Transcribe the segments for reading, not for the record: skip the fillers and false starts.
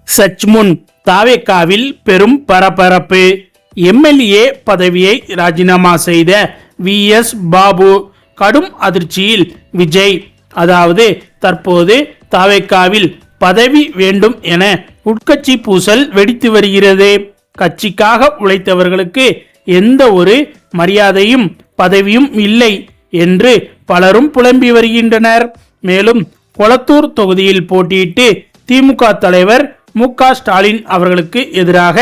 சற்று முன் தாவேக்காவில் பெரும் பரபரப்பு. எம்எல்ஏ பதவியை ராஜினாமா செய்த விஎஸ் பாபு கடும் அதிர்ச்சியில். விஜய் அதாவது தற்போது தாவேக்காவில் பதவி வேண்டும் என உட்கட்சி பூசல் வெடித்து வருகிறது. கட்சிக்காக உழைத்தவர்களுக்கு எந்த ஒரு மரியாதையும் பதவியும் இல்லை என்று பலரும் புலம்பி வருகின்றனர். மேலும் கொளத்தூர் தொகுதியில் போட்டியிட்டு திமுக தலைவர் மு.க. ஸ்டாலின் அவர்களுக்கு எதிராக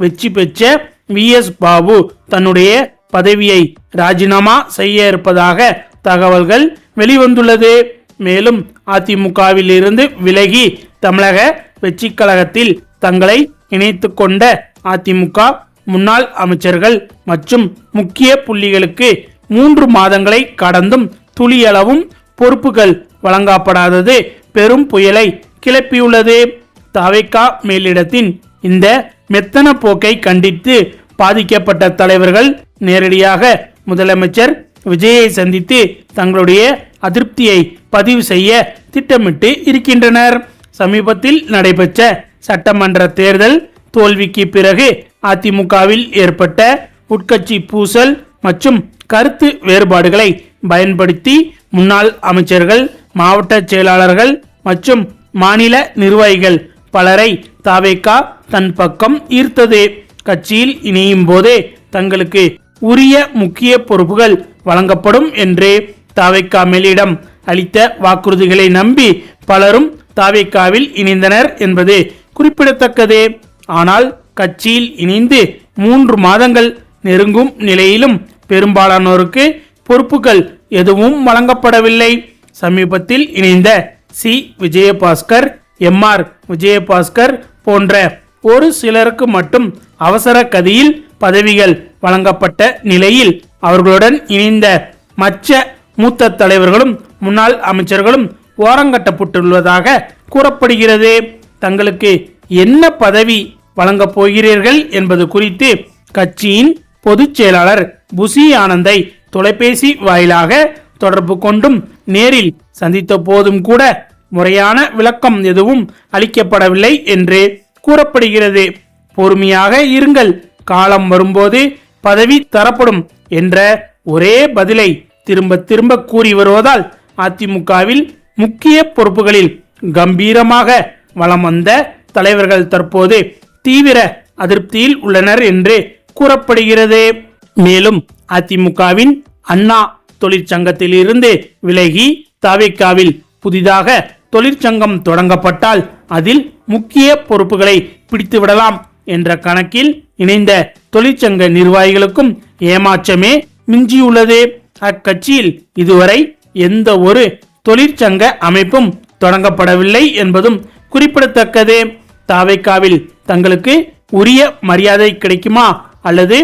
வெற்றி பெற்ற விஎஸ் பாபு தன்னுடைய பதவியை ராஜினாமா செய்ய இருப்பதாக தகவல்கள் வெளிவந்துள்ளது. மேலும் அதிமுகவில் இருந்து விலகி தமிழக வெற்றி கழகத்தில் தங்களை இணைத்து கொண்ட அதிமுக முன்னாள் அமைச்சர்கள் மற்றும் முக்கிய புள்ளிகளுக்கு 3 மாதங்களை கடந்தும் துளியளவும் பொறுப்புகள் வழங்கப்படாதது பெரும் புயலை கிளப்பியுள்ளது. தாவேக்கா மேலிடத்தின் இந்த மெத்தன போக்கை கண்டித்து பாதிக்கப்பட்ட தலைவர்கள் நேரடியாக முதலமைச்சர் விஜயை சந்தித்து தங்களுடைய அதிருப்தியை பதிவு செய்ய திட்டமிட்டு இருக்கின்றனர். சமீபத்தில் நடைபெற்ற சட்டமன்ற தேர்தல் தோல்விக்கு பிறகு அதிமுகவில் ஏற்பட்ட உட்கட்சி பூசல் மற்றும் கருத்து வேறுபாடுகளை பயன்படுத்தி முன்னாள் அமைச்சர்கள், மாவட்ட செயலாளர்கள் மற்றும் மாநில நிர்வாகிகள் பலரை தாவேக்கா தன் பக்கம் ஈர்த்தது. கட்சியில் இணையும் போதே தங்களுக்கு உரிய முக்கிய பொறுப்புகள் வழங்கப்படும் என்று தாவேக்கா மேலிடம் அளித்த வாக்குறுதிகளை நம்பி பலரும் தாவேக்காவில் இணைந்தனர் என்பது குறிப்பிடத்தக்கது. ஆனால் கட்சியில் இணைந்து 3 மாதங்கள் நெருங்கும் நிலையிலும் பெரும்பாலானோருக்கு பொறுப்புகள் எதுவும் வழங்கப்படவில்லை. சமீபத்தில் இணைந்த சி. விஜயபாஸ்கர், எம்.ஆர். விஜயபாஸ்கர் போன்ற ஒரு சிலருக்கு மட்டும் அவசர கதியில் பதவிகள் வழங்கப்பட்ட நிலையில் அவர்களுடன் இணைந்த மற்ற மூத்த தலைவர்களும் முன்னாள் அமைச்சர்களும் ஓரங்கட்டப்பட்டுள்ளதாக கூறப்படுகிறது. தங்களுக்கு என்ன பதவி வழங்கப் போகிறீர்கள் என்பது குறித்து கட்சியின் பொதுச் செயலாளர் புசி ஆனந்தை தொலைபேசி வாயிலாக தொடர்பு கொண்டும் நேரில் சந்தித்த போதும் கூட முறையான விளக்கம் எதுவும் அளிக்கப்படவில்லை என்று கூறப்படுகிறது. பொறுமையாக இருங்கள், காலம் வரும்போது பதவி தரப்படும் என்ற ஒரே பதிலை திரும்ப திரும்ப கூறி வருவதால் அதிமுகவில் முக்கிய பொறுப்புகளில் கம்பீரமாக வலம் வந்த தலைவர்கள் தற்போது தீவிர அதிருப்தியில் உள்ளனர் என்று கூறப்படுகிறது. மேலும் அதிமுகவின் அண்ணா தொழிற்சங்கத்தில் இருந்து விலகி தாவேக்காவில் புதிதாக தொழிற்சங்கம் தொடங்கப்பட்டால் அதில் முக்கிய பொறுப்புகளை பிடித்துவிடலாம் என்ற கணக்கில் இணைந்த தொழிற்சங்க நிர்வாகிகளுக்கும் ஏமாற்றமே மிஞ்சியுள்ளது. அக்கட்சியில் இதுவரை எந்த ஒரு தொழிற்சங்க அமைப்பும் தொடங்கப்படவில்லை என்பதும் குறிப்பிடத்தக்கது. தாவேக்காவில் தங்களுக்கு உரிய மரியாதை கிடைக்குமா அல்லது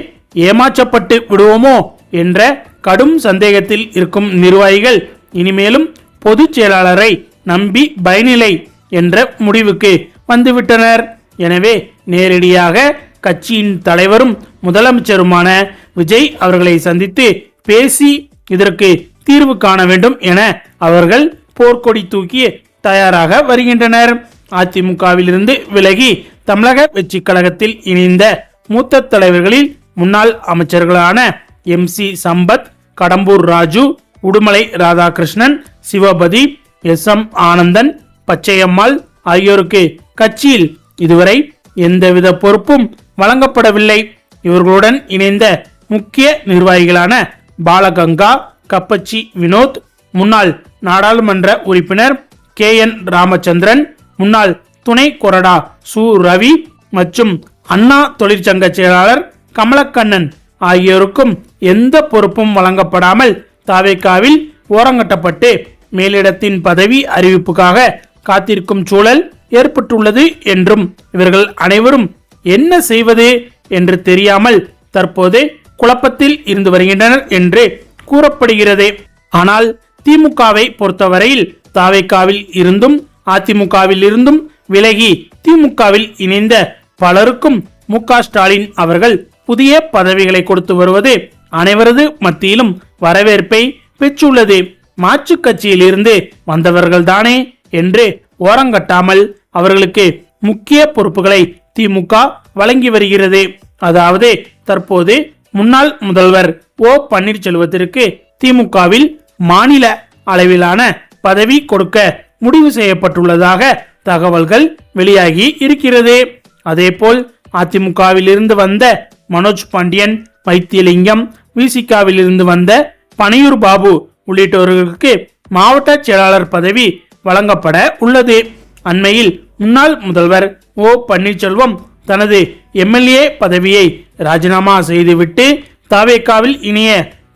ஏமாற்றப்பட்டு விடுவோமோ என்ற கடும் சந்தேகத்தில் இருக்கும் நிர்வாகிகள் இனிமேலும் பொதுச் செயலாளரை நம்பி பயனில்லை என்ற முடிவுக்கு வந்துவிட்டனர். எனவே நேரடியாக கட்சியின் தலைவரும் முதலமைச்சருமான விஜய் அவர்களை சந்தித்து பேசி இதற்கு தீர்வு காண வேண்டும் என அவர்கள் போர்க்கொடி தூக்கி தயாராக வருகின்றனர். அதிமுகவிலிருந்து விலகி தமிழக வெற்றி கழகத்தில் இணைந்த மூத்த தலைவர்களில் முன்னாள் அமைச்சர்களான எம்.சி. சம்பத், கடம்பூர் ராஜு, உடுமலை ராதாகிருஷ்ணன், சிவபதி, எஸ்.எம். ஆனந்தன், பச்சையம்மாள் ஆகியோருக்கு கட்சியில் இதுவரை எந்தவித பொறுப்பும் வழங்கப்படவில்லை. இவர்களுடன் இணைந்த முக்கிய நிர்வாகிகளான பாலகங்கா, கப்பச்சி வினோத், முன்னாள் நாடாளுமன்ற உறுப்பினர் கே.என். ராமச்சந்திரன், முன்னாள் துணை கொறடா சு. ரவி மற்றும் அண்ணா தொழிற்சங்க செயலாளர் கமலக்கண்ணன் ஆகியோருக்கும் எந்த பொறுப்பும் வழங்கப்படாமல் தாவேக்காவில் ஓரங்கட்டப்பட்டு மேலிடத்தின் பதவி அறிவிப்புக்காக காத்திருக்கும் சூழல் ஏற்பட்டுள்ளது என்றும் இவர்கள் அனைவரும் என்ன செய்வது என்று தெரியாமல் தற்போது குழப்பத்தில் இருந்து வருகின்றனர் என்று கூறப்படுகிறது. ஆனால் திமுகவை பொறுத்தவரையில் தாவேக்காவில் இருந்தும் அதிமுகவில் இருந்தும் விலகி திமுகவில் இணைந்த பலருக்கும் மு.க. ஸ்டாலின் அவர்கள் புதிய பதவிகளை கொடுத்து வருவது அனைவரது மத்தியிலும் வரவேற்பை பெற்றுள்ளது. மாற்று கட்சியில் இருந்து வந்தவர்கள் தானே என்று ஓரங்கட்டாமல் அவர்களுக்கு முக்கிய பொறுப்புகளை திமுக வழங்கி வருகிறது. அதாவது தற்போது முன்னாள் முதல்வர் ஓ பன்னீர்செல்வத்திற்கு திமுகவில் மாநில அளவிலான பதவி கொடுக்க முடிவு செய்யப்பட்டுள்ளதாக தகவல்கள் வெளியாகி இருக்கிறது. அதேபோல் அதிமுகவில் இருந்து வந்த மனோஜ் பாண்டியன், வைத்தியலிங்கம், விசிகாவில் இருந்து வந்த பனையூர் பாபு உள்ளிட்டவர்களுக்கு மாவட்ட செயலாளர் பதவி வழங்கப்பட உள்ளது. அண்மையில் முன்னாள் முதல்வர் ஓ பன்னீர்செல்வம் தனது எம்எல்ஏ பதவியை ராஜினாமா செய்துவிட்டு தவேகாவில் இணைய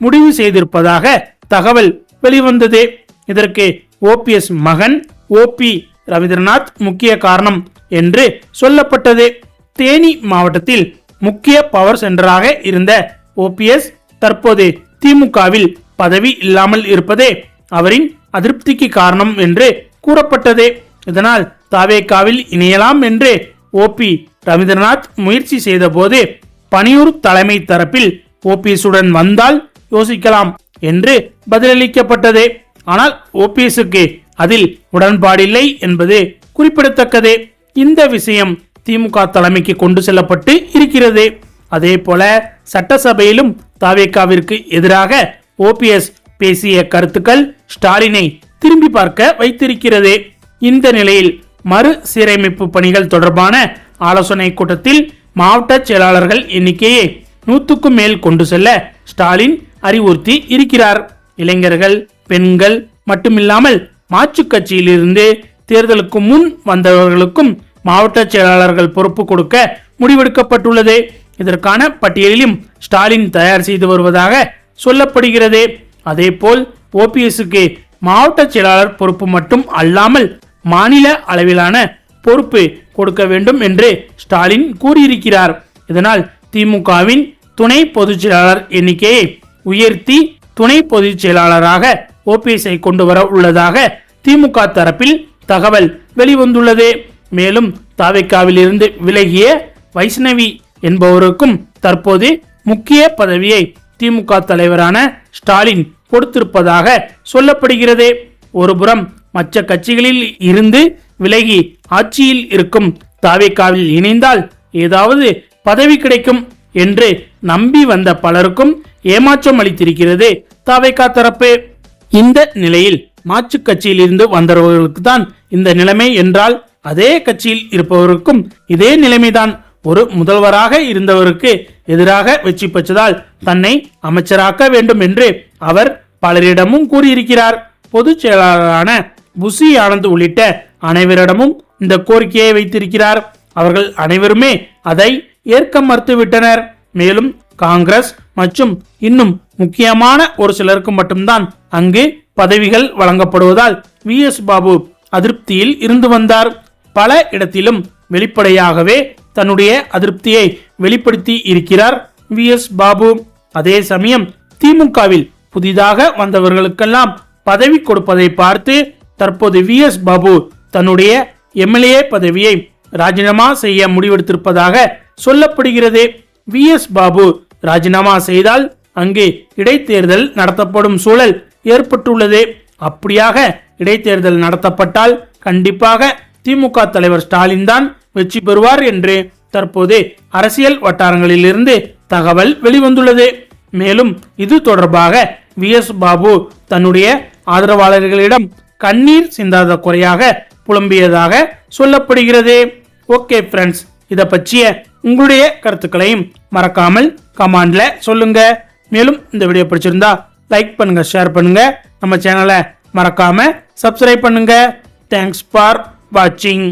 முடிவு செய்திருப்பதாக தகவல் வெளிவந்தது. இதற்கு ஓபிஎஸ் மகன் ஓபி ரவீந்திரநாத் முக்கிய காரணம் என்று சொல்லப்பட்டது. தேனி மாவட்டத்தில் முக்கிய பவர் சென்டராக இருந்த ஓபிஎஸ் தற்போது திமுகவில் பதவி இல்லாமல் இருப்பதே அவரின் அதிருப்திக்கு காரணம் என்று கூறப்பட்டது. இதனால் தவேகாவில் இணையலாம் என்று ஓபி ரவீந்திரநாத் முயற்சி செய்த போது பனியூர் தலைமை தரப்பில் ஓபிஎஸ்ஸுடன் வந்தால் யோசிக்கலாம் என்று பதிலளிக்கப்பட்டது. ஆனால் ஓபிஎஸ்க்கு அதில் உடன்பாடில்லை என்பது குறிப்பிடத்தக்கது. இந்த விஷயம் திமுக தலைமைக்கு கொண்டு செல்லப்பட்டு இருக்கிறது. அதே போல சட்டசபையிலும் தவேகாவிற்கு எதிராக ஓபிஎஸ் பேசிய கருத்துக்கள் ஸ்டாலினை திரும்பி பார்க்க வைத்திருக்கிறது. இந்த நிலையில் மறுசீரமைப்பு பணிகள் தொடர்பான ஆலோசனை கூட்டத்தில் மாவட்ட செயலாளர்கள் எண்ணிக்கையை 100க்கும் மேல் கொண்டு செல்ல ஸ்டாலின் அறிவுறுத்தி இருக்கிறார். இளைஞர்கள், பெண்கள் மட்டுமில்லாமல் மாற்று கட்சியிலிருந்து தேர்தலுக்கு முன் வந்தவர்களுக்கும் மாவட்ட செயலாளர்கள் பொறுப்பு கொடுக்க முடிவெடுக்கப்பட்டுள்ளது. இதற்கான பட்டியலிலும் ஸ்டாலின் தயார் செய்து வருவதாக சொல்லப்படுகிறது. அதேபோல் ஓபிஎஸ்க்கு மாவட்ட செயலாளர் பொறுப்பு மட்டும் அல்லாமல் மாநில அளவிலான பொறுப்பு கொடுக்க வேண்டும் என்று ஸ்டாலின் கூறியிருக்கிறார். இதனால் திமுகவின் துணை பொதுச் செயலாளர் எண்ணிக்கையை உயர்த்தி துணை பொதுச் செயலாளராக ஓபிஎஸ்ஐ கொண்டு வர உள்ளதாக திமுக தரப்பில் தகவல் வெளிவந்துள்ளது. மேலும் தவேகாவில் இருந்து விலகிய வைஷ்ணவி என்பவருக்கும் தற்போது முக்கிய பதவியை திமுக தலைவரான ஸ்டாலின் கொடுத்திருப்பதாக சொல்லப்படுகிறது. ஒருபுறம் மற்ற கட்சிகளில் இருந்து விலகி ஆட்சியில் இருக்கும் தவேகாவில் இணைந்தால் ஏதாவது பதவி கிடைக்கும் என்று நம்பி வந்த பலருக்கும் ஏமாற்றம் அளித்திருக்கிறது தவேகா தரப்பு. இந்த நிலையில் மாற்று கட்சியில் இருந்து வந்தவர்களுக்கு தான் இந்த நிலைமை என்றால் அதே கட்சியில் இருப்பவருக்கும் இதே நிலைமைதான். ஒரு முதல்வராக இருந்தவருக்கு எதிராக வெற்றி பெற்றதால் தன்னை அமைச்சராக்க வேண்டும் என்று அவர் பலரிடமும் கூறியிருக்கிறார். பொதுச் செயலாளரான புசி ஆனந்த் உள்ளிட்ட அனைவரிடமும் இந்த கோரிக்கையை வைத்திருக்கிறார். அவர்கள் அனைவருமே அதை ஏற்க மறுத்துவிட்டனர். மேலும் காங்கிரஸ் மற்றும் இன்னும் முக்கியமான ஒரு சிலருக்கு மட்டும்தான் அங்கு பதவிகள் வழங்கப்படுவதால் விஎஸ் பாபு அதிருப்தியில் இருந்து வந்தார். பல இடத்திலும் வெளிப்படையாகவே தன்னுடைய அதிருப்தியை வெளிப்படுத்தி இருக்கிறார் விஎஸ் பாபு. அதே சமயம் திமுகவில் புதிதாக வந்தவர்களுக்கெல்லாம் பதவி கொடுப்பதை பார்த்து தற்போது விஎஸ் பாபு தன்னுடைய எம்எல்ஏ பதவியை ராஜினாமா செய்ய முடிவெடுத்திருப்பதாக சொல்லப்படுகிறது. விஎஸ் பாபு ராஜினாமா செய்தால் அங்கு இடைத்தேர்தல் நடத்தப்படும் சூழல் ஏற்பட்டுள்ளது. அப்படியாக இடைத்தேர்தல் நடத்தப்பட்டால் கண்டிப்பாக திமுக தலைவர் ஸ்டாலின் தான் வெற்றி பெறுவார் என்று தற்போது அரசியல் வட்டாரங்களிலிருந்து தகவல் வெளிவந்துள்ளது. மேலும் இது தொடர்பாக விஎஸ் பாபு தன்னுடைய ஆதரவாளர்களிடம் கண்ணீர் சிந்தாத குறையாக புலம்பியதாக சொல்லப்படுகிறது. ஓகே ஃப்ரெண்ட்ஸ், இதை பற்றிய உங்களுடைய கருத்துக்களையும் மறக்காமல் கமெண்ட்ல சொல்லுங்க. மேலும் இந்த வீடியோ பிடிச்சிருந்தா லைக் பண்ணுங்க, ஷேர் பண்ணுங்க, நம்ம சேனலை மறக்காம சப்ஸ்கிரைப் பண்ணுங்க. தேங்க்ஸ் ஃபார் வாட்சிங்.